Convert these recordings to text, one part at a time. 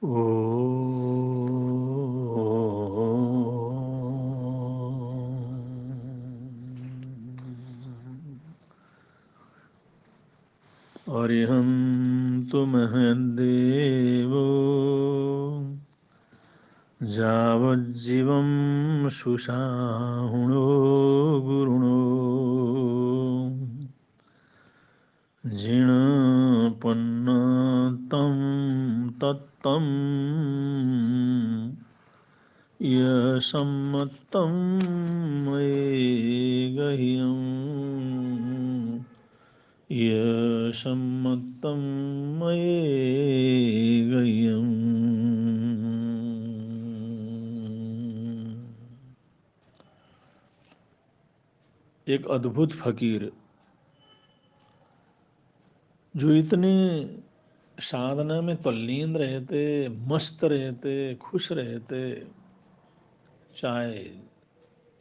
ओ अरिहन्तु महद्देवो यावज्जीवं सुषाहुणो गुरुणो जिणपन्नतं तत्तं यसम्मतं मयेगह्यम् यसम्मतं मयेगह्यम्। एक अद्भुत फकीर जो इतने साधना में तल्लीन रहते, मस्त रहते, खुश रहते, चाहे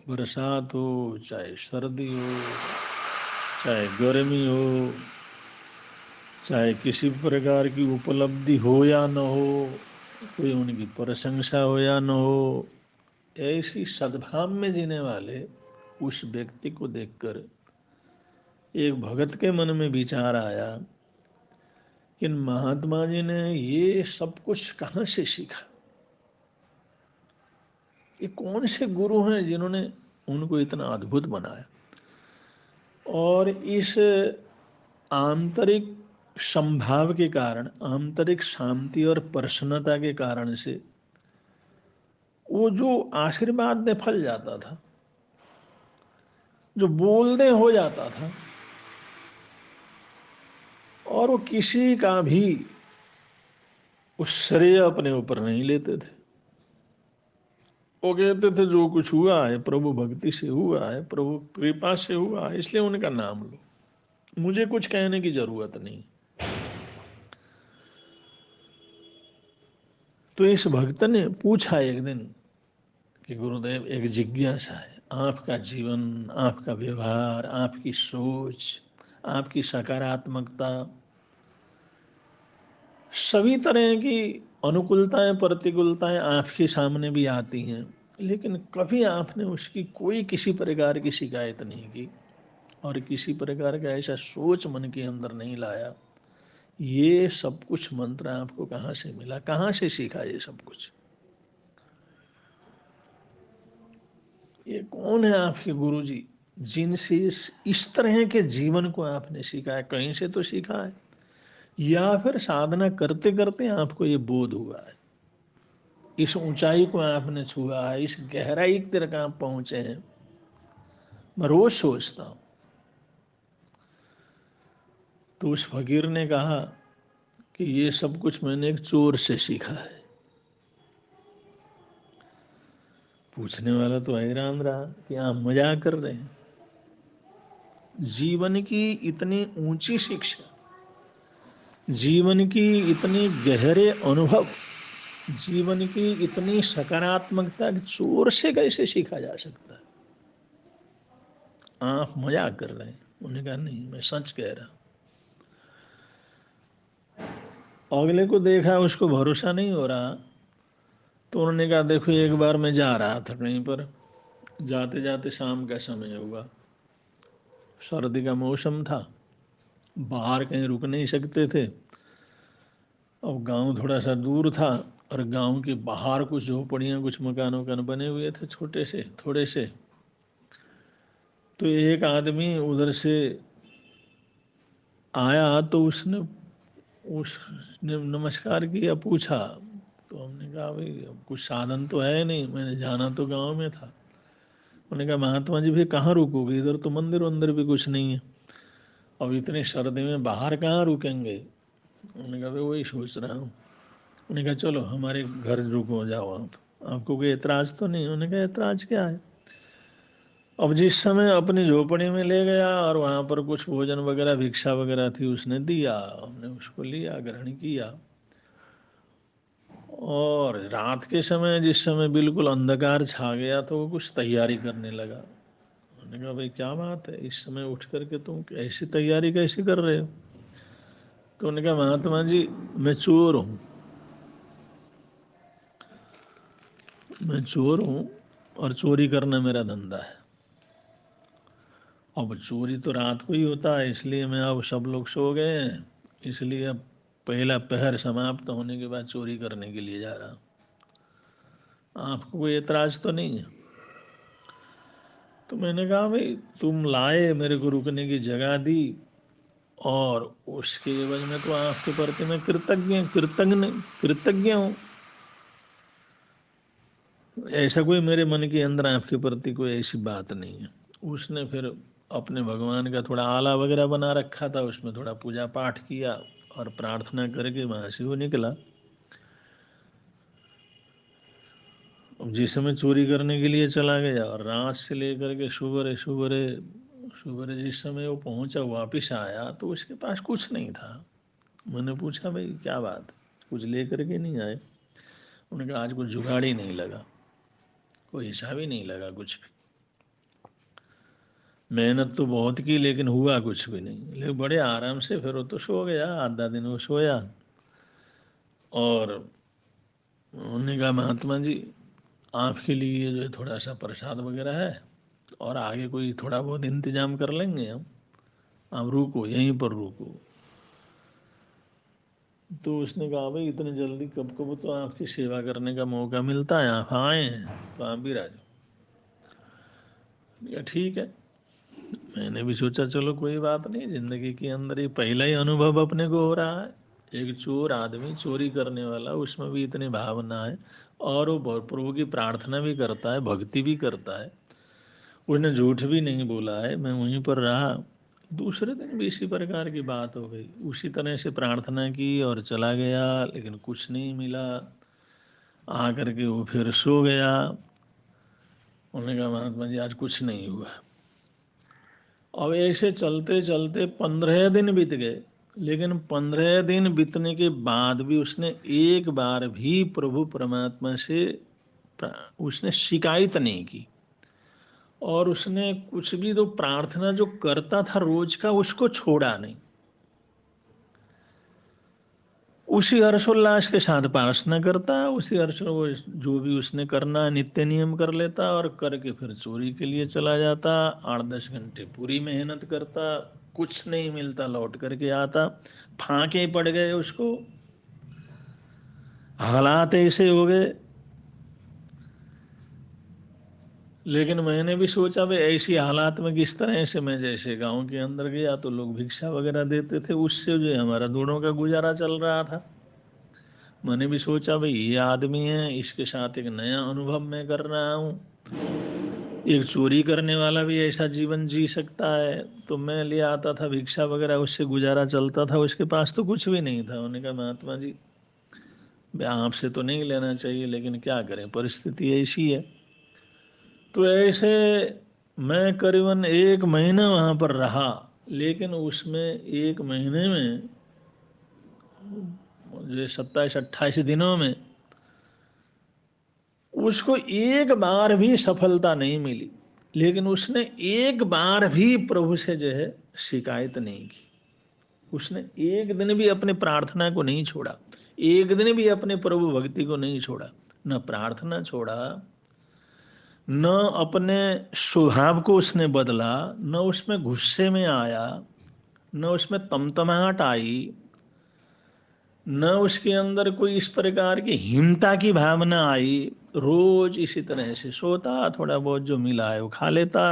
बरसात हो, चाहे सर्दी हो, चाहे गर्मी हो, चाहे किसी प्रकार की उपलब्धि हो या न हो, कोई उनकी प्रशंसा हो या न हो, ऐसी सद्भाव में जीने वाले उस व्यक्ति को देखकर एक भगत के मन में विचार आया कि इन महात्मा जी ने ये सब कुछ कहाँ से सीखा। ये कौन से गुरु हैं जिन्होंने उनको इतना अद्भुत बनाया। और इस आंतरिक संभाव के कारण, आंतरिक शांति और प्रसन्नता के कारण से वो जो आशीर्वाद में फल जाता था, जो बोलने हो जाता था, और वो किसी का भी उस श्रेय अपने ऊपर नहीं लेते थे। वो कहते थे जो कुछ हुआ है प्रभु भक्ति से हुआ है, प्रभु कृपा से हुआ है, इसलिए उनका नाम लो, मुझे कुछ कहने की जरूरत नहीं। तो इस भक्त ने पूछा एक दिन कि गुरुदेव, एक जिज्ञासा है, आपका जीवन, आपका व्यवहार, आपकी सोच, आपकी सकारात्मकता, सभी तरह की अनुकूलताएं प्रतिकूलताएं आपके सामने भी आती हैं, लेकिन कभी आपने उसकी कोई किसी प्रकार की शिकायत नहीं की और किसी प्रकार का ऐसा सोच मन के अंदर नहीं लाया। ये सब कुछ मंत्र आपको कहाँ से मिला, कहाँ से सीखा ये सब कुछ? ये कौन है आपके गुरुजी जिनसे इस तरह के जीवन को आपने सीखा है? कहीं से तो सीखा है, या फिर साधना करते करते आपको ये बोध हुआ है, इस ऊंचाई को आपने छुआ है, इस गहराई तक आप पहुंचे हैं। मैं रोज सोचता हूँ। तो उस फकीर ने कहा कि ये सब कुछ मैंने एक चोर से सीखा है। पूछने वाला तो हैरान रहा कि आप मजाक कर रहे हैं। जीवन की इतनी ऊंची शिक्षा, जीवन की इतनी गहरे अनुभव, जीवन की इतनी सकारात्मकता चोर से कैसे सीखा जा सकता है? आप मजाक कर रहे हैं। उन्होंने कहा नहीं, मैं सच कह रहा हूँ। अगले को देखा, उसको भरोसा नहीं हो रहा, तो उन्होंने कहा देखो, एक बार मैं जा रहा था कहीं पर, जाते जाते शाम का समय हुआ, सर्दी का मौसम था, बाहर कहीं रुक नहीं सकते थे। अब गांव थोड़ा सा दूर था और गांव के बाहर कुछ झोपड़ियाँ, कुछ मकान वकान बने हुए थे छोटे से, थोड़े से। तो एक आदमी उधर से आया, तो उसने नमस्कार किया, पूछा। तो हमने कहा भाई अब कुछ साधन तो है नहीं, मैंने जाना तो गांव में था। उन्होंने कहा महात्मा जी भी कहाँ रुकोगे, इधर तो मंदिर वंदिर भी कुछ नहीं है, अब इतनी सर्दी में बाहर कहाँ रुकेंगे। उन्होंने कहा भाई वही सोच रहा हूँ। उन्होंने कहा चलो हमारे घर रुको, जाओ आप, आपको कोई एतराज़ तो नहीं? उन्होंने कहा एतराज़ क्या है। अब जिस समय अपनी झोपड़ी में ले गया और वहाँ पर कुछ भोजन वगैरह, भिक्षा वगैरह थी, उसने दिया, हमने उसको लिया, ग्रहण किया। और रात के समय, जिस समय बिल्कुल अंधकार छा गया, तो वो कुछ तैयारी करने लगा। उन्होंने कहा भाई क्या बात है, इस समय उठ करके तुम ऐसी तैयारी कैसे कर रहे हो? तो उन्होंने कहा महात्मा जी मैं चोर हूँ। मैं चोर हूँ और चोरी करना मेरा धंधा है। अब चोरी तो रात को ही होता है, इसलिए मैं, अब सब लोग सो गए हैं, इसलिए अब पहला पहर समाप्त होने के बाद चोरी करने के लिए जा रहा हूँ। आपको कोई एतराज तो नहीं है? तो मैंने कहा भाई तुम लाए, मेरे को रुकने की जगह दी, और उसके एवज में तो आपके प्रति मैं कृतज्ञ हूँ। ऐसा कोई मेरे मन के अंदर आपके प्रति कोई ऐसी बात नहीं है। उसने फिर अपने भगवान का थोड़ा आला वगैरह बना रखा था, उसमें थोड़ा पूजा पाठ किया और प्रार्थना करके वहाँ से वो निकला। जिस समय चोरी करने के लिए चला गया और रात से लेकर के सुबह सुबह जिस समय वो पहुंचा वापिस आया तो उसके पास कुछ नहीं था। मैंने पूछा भाई क्या बात, कुछ लेकर के नहीं आए? उन्होंने कहा आज कुछ जुगाड़ ही नहीं लगा, कोई हिसाब ही नहीं लगा कुछ भी। मेहनत तो बहुत की लेकिन हुआ कुछ भी नहीं। लेकिन बड़े आराम से फिर वो तो सो गया, आधा दिन वो सोया। और उन्होंने कहा महात्मा जी आपके लिए जो है थोड़ा सा प्रसाद वगैरह है, और आगे कोई थोड़ा बहुत इंतजाम कर लेंगे हम, आप रुको यहीं पर रुको। तो उसने कहा भाई इतने जल्दी कब कब तो आपकी सेवा करने का मौका मिलता है, आप आए हैं तो आप भी राजो। या ठीक है। मैंने भी सोचा चलो कोई बात नहीं, जिंदगी के अंदर ये पहला ही अनुभव अपने को हो रहा है। एक चोर आदमी चोरी करने वाला, उसमें भी इतनी भावना है, और वो प्रभु की प्रार्थना भी करता है, भक्ति भी करता है, उसने झूठ भी नहीं बोला है। मैं वहीं पर रहा। दूसरे दिन भी इसी प्रकार की बात हो गई, उसी तरह से प्रार्थना की और चला गया, लेकिन कुछ नहीं मिला। आ करके वो फिर सो गया। उन्होंने कहा महात्मा जी आज कुछ नहीं हुआ। अब ऐसे चलते चलते 15 दिन बीत गए, लेकिन 15 दिन बीतने के बाद भी उसने एक बार भी प्रभु परमात्मा से उसने शिकायत नहीं की, और उसने कुछ भी तो प्रार्थना जो करता था रोज का उसको छोड़ा नहीं। उसी हर्षोल्लास के साथ प्रार्थना करता, उसी हर्ष वो जो भी उसने करना नित्य नियम कर लेता, और करके फिर चोरी के लिए चला जाता। 8-10 घंटे पूरी मेहनत करता, कुछ नहीं मिलता, लौट करके आता, फाके पड़ गए उसको, हालात ऐसे हो गए। लेकिन मैंने भी सोचा भाई ऐसी हालात में किस तरह से, मैं जैसे गांव के अंदर गया तो लोग भिक्षा वगैरह देते थे, उससे जो है हमारा दोनों का गुजारा चल रहा था। मैंने भी सोचा भाई ये आदमी है, इसके साथ एक नया अनुभव मैं कर रहा हूँ, एक चोरी करने वाला भी ऐसा जीवन जी सकता है। तो मैं ले आता था भिक्षा वगैरह, उससे गुजारा चलता था, उसके पास तो कुछ भी नहीं था। उन्होंने कहा महात्मा जी आपसे तो नहीं लेना चाहिए, लेकिन क्या करें परिस्थिति ऐसी है। तो ऐसे मैं करीबन 1 महीना वहाँ पर रहा, लेकिन उसमें 1 महीने में जो 27-28 दिनों में उसको एक बार भी सफलता नहीं मिली, लेकिन उसने एक बार भी प्रभु से जो है शिकायत नहीं की। उसने एक दिन भी अपने प्रार्थना को नहीं छोड़ा, एक दिन भी अपने प्रभु भक्ति को नहीं छोड़ा, न प्रार्थना छोड़ा, न अपने स्वभाव को उसने बदला, न उसमें गुस्से में आया, न उसमें तमतमाहट आई, न उसके अंदर कोई इस प्रकार की हीनता की भावना आई। रोज इसी तरह से सोता, थोड़ा बहुत जो मिला है वो खा लेता,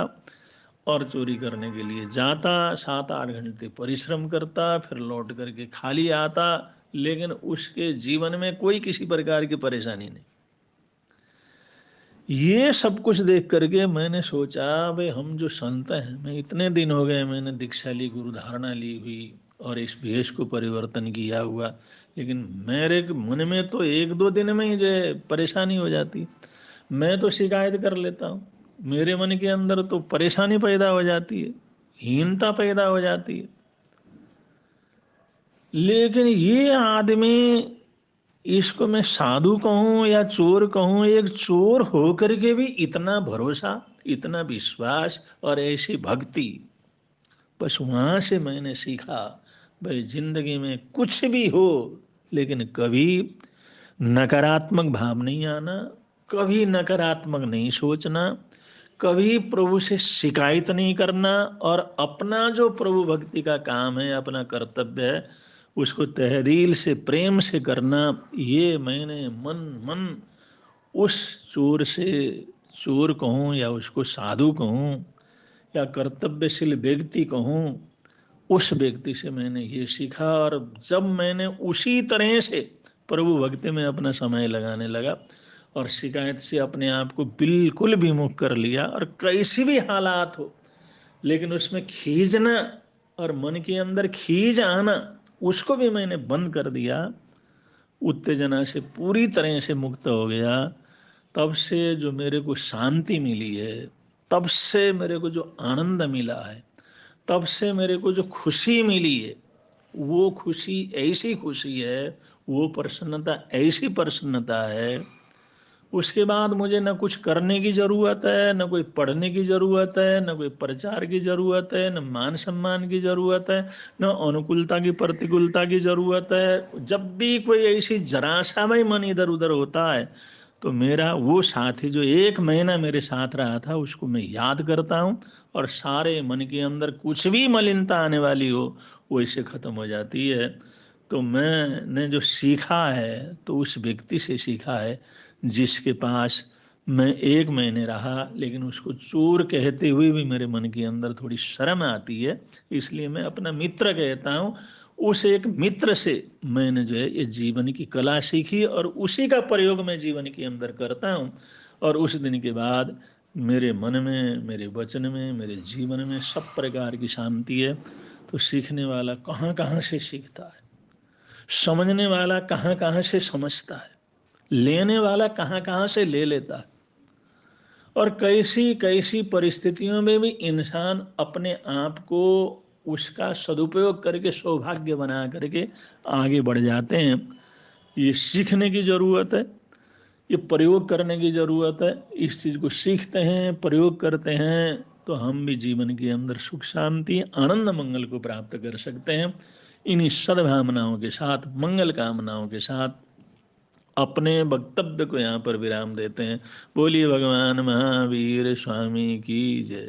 और चोरी करने के लिए जाता, 7-8 घंटे परिश्रम करता, फिर लौट करके खाली आता, लेकिन उसके जीवन में कोई किसी प्रकार की परेशानी नहीं। ये सब कुछ देख करके मैंने सोचा भाई हम जो संत हैं, मैं इतने दिन हो गए मैंने दीक्षा ली, गुरु धारणा ली हुई, और इस भेष को परिवर्तन किया हुआ, लेकिन मेरे मन में तो 1-2 दिन में ही जो है परेशानी हो जाती। मैं तो शिकायत कर लेता हूँ, मेरे मन के अंदर तो परेशानी पैदा हो जाती है, हीनता पैदा हो जाती है। लेकिन ये आदमी, इसको मैं साधु कहूं या चोर कहूं, एक चोर होकर के भी इतना भरोसा, इतना विश्वास और ऐसी भक्ति। बस वहां से मैंने सीखा भाई जिंदगी में कुछ भी हो, लेकिन कभी नकारात्मक भाव नहीं आना, कभी नकारात्मक नहीं सोचना, कभी प्रभु से शिकायत नहीं करना, और अपना जो प्रभु भक्ति का काम है, अपना कर्तव्य है, उसको तहदिल से प्रेम से करना। ये मैंने मन मन उस चोर से, चोर कहूँ या उसको साधु कहूँ या कर्तव्यशील व्यक्ति कहूँ, उस व्यक्ति से मैंने ये सीखा। और जब मैंने उसी तरह से प्रभु भक्ति में अपना समय लगाने लगा और शिकायत से अपने आप को बिल्कुल विमुख कर लिया, और कैसी भी हालात हो लेकिन उसमें खींचना और मन के अंदर खींच आना, उसको भी मैंने बंद कर दिया, उत्तेजना से पूरी तरह से मुक्त हो गया। तब से जो मेरे को शांति मिली है, तब से मेरे को जो आनंद मिला है, तब से मेरे को जो खुशी मिली है, वो खुशी ऐसी खुशी है, वो प्रसन्नता ऐसी प्रसन्नता है, उसके बाद मुझे न कुछ करने की ज़रूरत है, न कोई पढ़ने की ज़रूरत है, न कोई प्रचार की ज़रूरत है, न मान सम्मान की ज़रूरत है, न अनुकूलता की प्रतिकूलता की ज़रूरत है। जब भी कोई ऐसी जरा सा भी मन इधर उधर होता है, तो मेरा वो साथी जो 1 महीना मेरे साथ रहा था, उसको मैं याद करता हूँ, और सारे मन के अंदर कुछ भी मलिनता आने वाली हो, वो इससे ख़त्म हो जाती है। तो मैंने जो सीखा है, तो उस व्यक्ति से सीखा है जिसके पास मैं 1 महीने रहा, लेकिन उसको चोर कहते हुए भी मेरे मन के अंदर थोड़ी शर्म आती है, इसलिए मैं अपना मित्र कहता हूँ। उस एक मित्र से मैंने जो है ये जीवन की कला सीखी, और उसी का प्रयोग मैं जीवन के अंदर करता हूँ। और उस दिन के बाद मेरे मन में, मेरे वचन में, मेरे जीवन में सब प्रकार की शांति है। तो सीखने वाला कहाँ कहाँ से सीखता है, समझने वाला कहाँ कहाँ से समझता है, लेने वाला कहाँ कहाँ से ले लेता है, और कैसी कैसी परिस्थितियों में भी इंसान अपने आप को उसका सदुपयोग करके सौभाग्य बना करके आगे बढ़ जाते हैं। ये सीखने की ज़रूरत है, ये प्रयोग करने की ज़रूरत है। इस चीज़ को सीखते हैं, प्रयोग करते हैं, तो हम भी जीवन के अंदर सुख शांति आनंद मंगल को प्राप्त कर सकते हैं। इन्हीं सद्भावनाओं के साथ, मंगल कामनाओं के साथ अपने वक्तव्य को यहाँ पर विराम देते हैं। बोलिए भगवान महावीर स्वामी की जय।